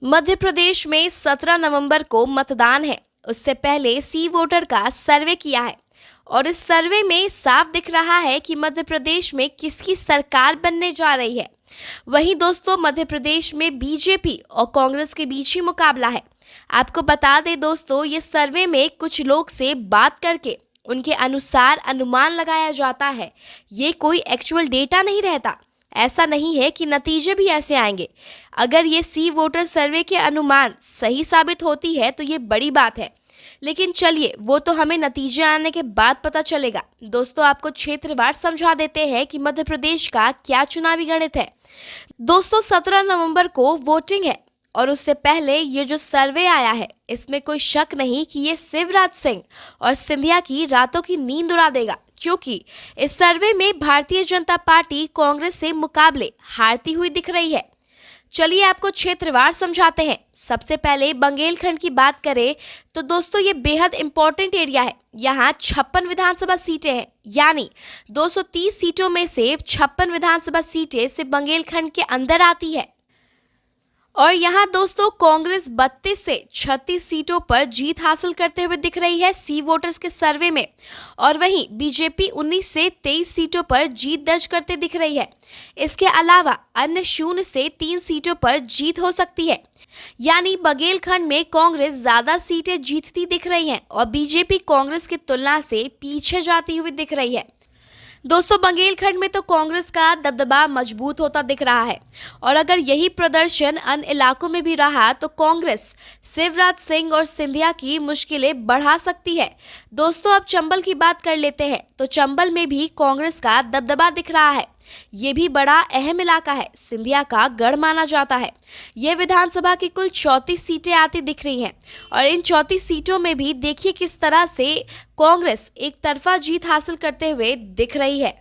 मध्य प्रदेश में 17 नवंबर को मतदान है। उससे पहले सी वोटर का सर्वे किया है और इस सर्वे में साफ दिख रहा है कि मध्य प्रदेश में किसकी सरकार बनने जा रही है। वहीं दोस्तों, मध्य प्रदेश में बीजेपी और कांग्रेस के बीच ही मुकाबला है। आपको बता दें दोस्तों, ये सर्वे में कुछ लोग से बात करके उनके अनुसार अनुमान लगाया जाता है। ये कोई एक्चुअल डेटा नहीं रहता। ऐसा नहीं है कि नतीजे भी ऐसे आएंगे। अगर ये सी वोटर सर्वे के अनुमान सही साबित होती है तो ये बड़ी बात है, लेकिन चलिए वो तो हमें नतीजे आने के बाद पता चलेगा। दोस्तों, आपको क्षेत्रवार समझा देते हैं कि मध्य प्रदेश का क्या चुनावी गणित है। दोस्तों, 17 नवंबर को वोटिंग है और उससे पहले ये जो सर्वे आया है, इसमें कोई शक नहीं कि ये शिवराज सिंह और सिंधिया की रातों की नींद उड़ा देगा, क्योंकि इस सर्वे में भारतीय जनता पार्टी कांग्रेस से मुकाबले हारती हुई दिख रही है। चलिए आपको क्षेत्रवार समझाते हैं। सबसे पहले बंगेलखंड की बात करें तो दोस्तों, ये बेहद इंपॉर्टेंट एरिया है। यहाँ 56 विधानसभा सीटें हैं, यानी 230 सीटों में से 56 विधानसभा सीटें सिर्फ बंगेलखंड के अंदर आती है। और यहाँ दोस्तों, कांग्रेस 32 से 36 सीटों पर जीत हासिल करते हुए दिख रही है सी वोटर्स के सर्वे में, और वहीं बीजेपी 19 से 23 सीटों पर जीत दर्ज करते दिख रही है। इसके अलावा अन्य 0 से 3 सीटों पर जीत हो सकती है, यानी बघेलखंड में कांग्रेस ज्यादा सीटें जीतती दिख रही है और बीजेपी कांग्रेस की तुलना से पीछे जाती हुई दिख रही है। दोस्तों, बंगेलखंड में तो कांग्रेस का दबदबा मजबूत होता दिख रहा है, और अगर यही प्रदर्शन अन्य इलाकों में भी रहा तो कांग्रेस शिवराज सिंह और सिंधिया की मुश्किलें बढ़ा सकती है। दोस्तों, अब चंबल की बात कर लेते हैं तो चंबल में भी कांग्रेस का दबदबा दिख रहा है। ये भी बड़ा अहम इलाका है, सिंधिया का गढ़ माना जाता है। ये विधानसभा की कुल 34 सीटें आती दिख रही हैं, और इन 34 सीटों में भी देखिए किस तरह से कांग्रेस एक तरफा जीत हासिल करते हुए दिख रही है।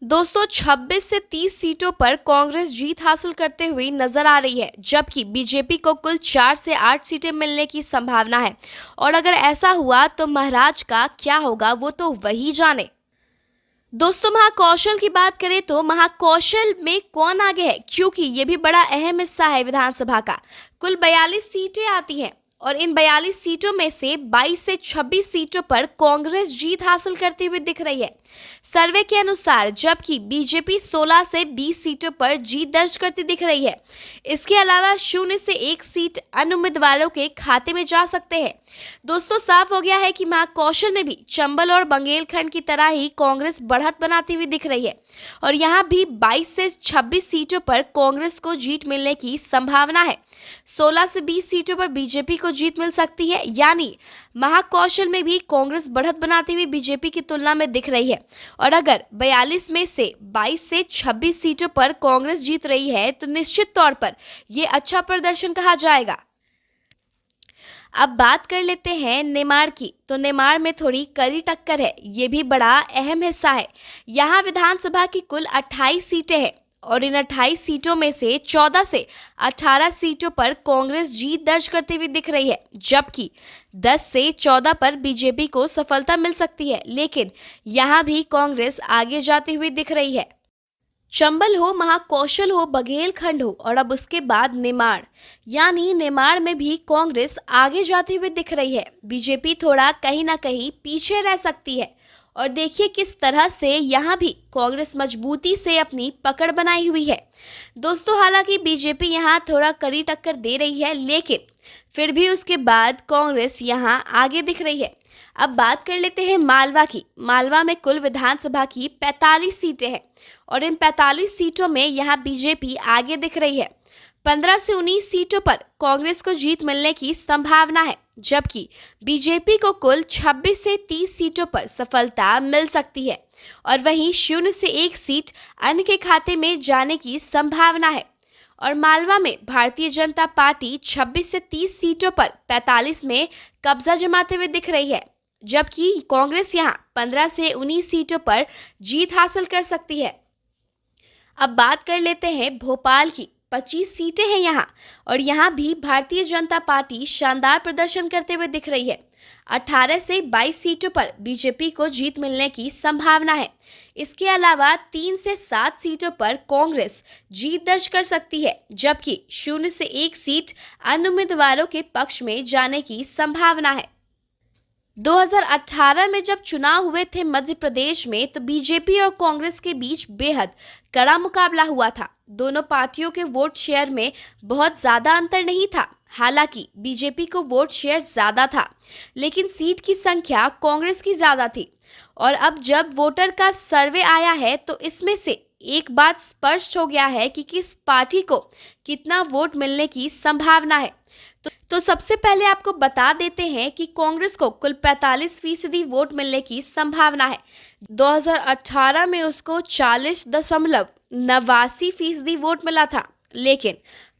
दोस्तों, 26 से 30 सीटों पर कांग्रेस जीत हासिल करते हुए नजर आ रही है, जबकि बीजेपी को कुल 4 से 8 सीटें मिलने की संभावना है। और अगर ऐसा हुआ तो महाराज का क्या होगा वो तो वही जाने। दोस्तों, महाकौशल की बात करें तो महाकौशल में कौन आगे है, क्योंकि ये भी बड़ा अहम हिस्सा है विधानसभा का। कुल 42 सीटें आती हैं और इन 42 सीटों में से 22 से 26 सीटों पर कांग्रेस जीत हासिल करती हुई दिख रही है सर्वे के अनुसार, जबकि बीजेपी 16 से 20 सीटों पर जीत दर्ज करती दिख रही है। इसके अलावा 0 से 1 सीट अन्य उम्मीदवारों के खाते में जा सकते हैं। दोस्तों, साफ हो गया है कि महाकौशल में भी चंबल और बंगेलखंड की तरह ही कांग्रेस बढ़त बनाती हुई दिख रही है, और यहाँ भी 22 से 26 सीटों पर कांग्रेस को जीत मिलने की संभावना है। 16 से 20 सीटों पर बीजेपी को जीत मिल सकती है, यानी महाकौशल में भी कांग्रेस बढ़त बनाती हुई बीजेपी की तुलना में दिख रही है। और अगर 42 में से 22 से 26 सीटों पर कांग्रेस जीत रही है तो निश्चित तौर पर यह अच्छा प्रदर्शन कहा जाएगा। अब बात कर लेते हैं नेमार की, तो नेमार में थोड़ी कड़ी टक्कर है। ये भी बड़ा अहम हिस्सा है। यहाँ विधानसभा की कुल 28 सीटें हैं और इन 28 सीटों में से 14 से 18 सीटों पर कांग्रेस जीत दर्ज करती हुई दिख रही है, जबकि 10 से 14 पर बीजेपी को सफलता मिल सकती है। लेकिन यहाँ भी कांग्रेस आगे जाती हुई दिख रही है। चंबल हो, महाकौशल हो, बघेलखंड हो और अब उसके बाद नेमार, यानी नेमार में भी कांग्रेस आगे जाती हुई दिख रही है। बीजेपी थोड़ा कहीं ना कहीं पीछे रह सकती है, और देखिए किस तरह से यहाँ भी कांग्रेस मजबूती से अपनी पकड़ बनाई हुई है। दोस्तों, हालांकि बीजेपी यहाँ थोड़ा कड़ी टक्कर दे रही है, लेकिन फिर भी उसके बाद कांग्रेस यहाँ आगे दिख रही है। अब बात कर लेते हैं मालवा की। मालवा में कुल विधानसभा की 45 सीटें हैं और इन 45 सीटों में यहाँ बीजेपी आगे दिख रही है। 15 से 19 सीटों पर कांग्रेस को जीत मिलने की संभावना है, जबकि बीजेपी को कुल 26 से 30 सीटों पर सफलता मिल सकती है, और वहीं 0 से 1 सीट अन्य के खाते में जाने की संभावना है। और मालवा में भारतीय जनता पार्टी 26 से 30 सीटों पर 45 में कब्जा जमाते हुए दिख रही है, जबकि कांग्रेस यहां 15 से 19 सीटों पर जीत हासिल कर सकती है। अब बात कर लेते हैं भोपाल की। 25 सीटें हैं यहाँ, और यहाँ भी भारतीय जनता पार्टी शानदार प्रदर्शन करते हुए दिख रही है। 18 से 22 सीटों पर बीजेपी को जीत मिलने की संभावना है। इसके अलावा 3 से 7 सीटों पर कांग्रेस जीत दर्ज कर सकती है, जबकि 0 से 1 सीट अन्य उम्मीदवारों के पक्ष में जाने की संभावना है। 2018 में जब चुनाव हुए थे मध्य प्रदेश में, तो बीजेपी और कांग्रेस के बीच बेहद कड़ा मुकाबला हुआ था। दोनों पार्टियों के वोट शेयर में बहुत ज्यादा अंतर नहीं था। हालांकि बीजेपी को वोट शेयर ज्यादा था, लेकिन सीट की संख्या कांग्रेस की ज्यादा थी। और अब जब वोटर का सर्वे आया है, तो इसमें से एक बात स्पष्ट हो गया है कि किस पार्टी को कितना वोट मिलने की संभावना है। तो सबसे पहले आपको बता देते हैं कि कांग्रेस को कुल 45% वोट मिलने की संभावना है। 2018 में उसको 40.89% वोट मिला था, लेकिन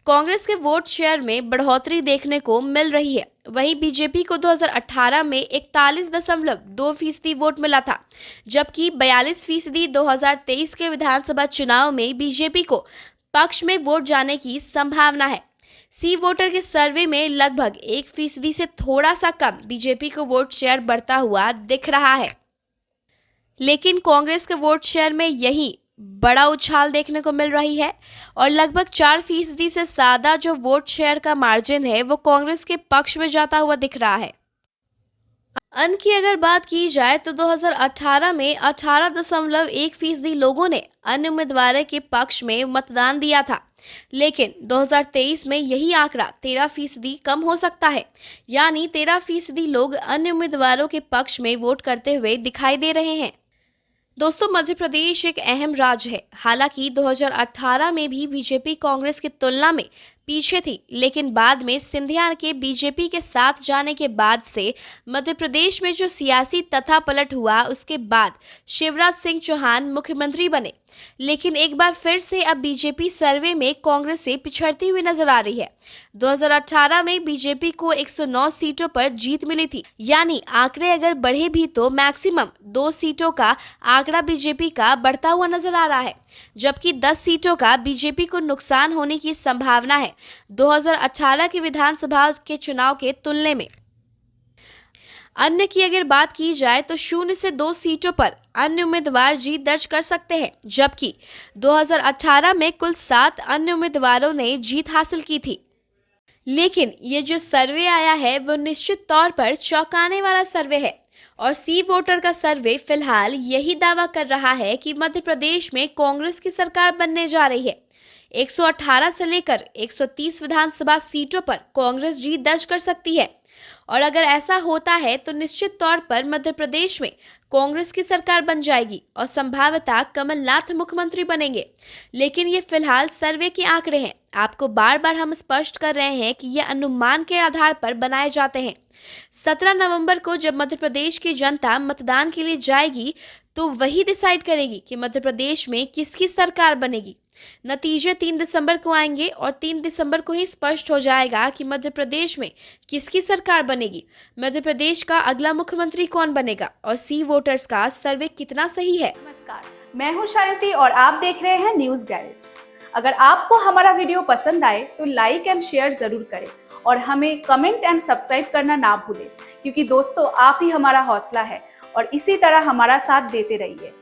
कांग्रेस के वोट शेयर में बढ़ोतरी देखने को मिल रही है। वहीं बीजेपी को 2018 में 41.2% वोट मिला था, जबकि 42% 2023 के विधानसभा चुनाव में बीजेपी को पक्ष में वोट जाने की संभावना है। सी वोटर के सर्वे में लगभग 1% से थोड़ा सा कम बीजेपी को वोट शेयर बढ़ता हुआ दिख रहा है, लेकिन कांग्रेस के वोट शेयर में यही बड़ा उछाल देखने को मिल रही है और लगभग 4% से ज्यादा जो वोट शेयर का मार्जिन है वो कांग्रेस के पक्ष में जाता हुआ दिख रहा है। अंक की अगर बात की जाए तो 2018 में 18.1% लोगों ने अन्य उम्मीदवार के पक्ष में मतदान दिया था, लेकिन 2023 में यही आंकड़ा 13% कम हो सकता है, यानी 13% लोग अन्य उम्मीदवारों के पक्ष में वोट करते हुए दिखाई दे रहे हैं। दोस्तों, मध्य प्रदेश एक अहम राज्य है। हालांकि 2018 में भी बीजेपी कांग्रेस की तुलना में पीछे थी, लेकिन बाद में सिंधिया के बीजेपी के साथ जाने के बाद से मध्य प्रदेश में जो सियासी तथा पलट हुआ, उसके बाद शिवराज सिंह चौहान मुख्यमंत्री बने। लेकिन एक बार फिर से अब बीजेपी सर्वे में कांग्रेस से पिछड़ती हुई नजर आ रही है। 2018 में बीजेपी को 109 सीटों पर जीत मिली थी, यानी आंकड़े अगर बढ़े भी तो मैक्सिमम 2 सीटों का आंकड़ा बीजेपी का बढ़ता हुआ नजर आ रहा है, जबकि 10 सीटों का बीजेपी को नुकसान होने की संभावना है 2018 के विधानसभा के चुनाव के तुलने में। अन्य की अगर बात की जाए तो 0 से 2 सीटों पर अन्य उम्मीदवार जीत दर्ज कर सकते हैं, जबकि 2018 में कुल 7 अन्य उम्मीदवारों ने जीत हासिल की थी। लेकिन ये जो सर्वे आया है वो निश्चित तौर पर चौंकाने वाला सर्वे है और सी वोटर का सर्वे फिलहाल यही दावा कर रहा है कि मध्य प्रदेश में कांग्रेस की सरकार बनने जा रही है। 118 से लेकर 130 विधानसभा सीटों पर कांग्रेस जीत दर्ज कर सकती है और अगर ऐसा होता है तो निश्चित तौर पर मध्य प्रदेश में कांग्रेस की सरकार बन जाएगी और संभवतः कमलनाथ मुख्यमंत्री बनेंगे। लेकिन ये फिलहाल सर्वे के आंकड़े हैं। आपको बार बार हम स्पष्ट कर रहे हैं कि ये अनुमान के आधार पर बनाए जाते हैं। 17 नवंबर को जब मध्य प्रदेश की जनता मतदान के लिए जाएगी तो वही डिसाइड करेगी कि मध्य प्रदेश में किसकी सरकार बनेगी। नतीजे 3 दिसंबर को आएंगे और 3 दिसंबर को ही स्पष्ट हो जाएगा कि मध्य प्रदेश में किसकी सरकार बनेगी, मध्य प्रदेश का अगला मुख्यमंत्री कौन बनेगा और सी वोटर्स का सर्वे कितना सही है। नमस्कार, मैं हूं शांति और आप देख रहे हैं न्यूज गैरेज। अगर आपको हमारा वीडियो पसंद आए तो लाइक एंड शेयर जरूर करें और हमें कमेंट एंड सब्सक्राइब करना ना भूलें, क्योंकि दोस्तों आप ही हमारा हौसला है और इसी तरह हमारा साथ देते रहिए।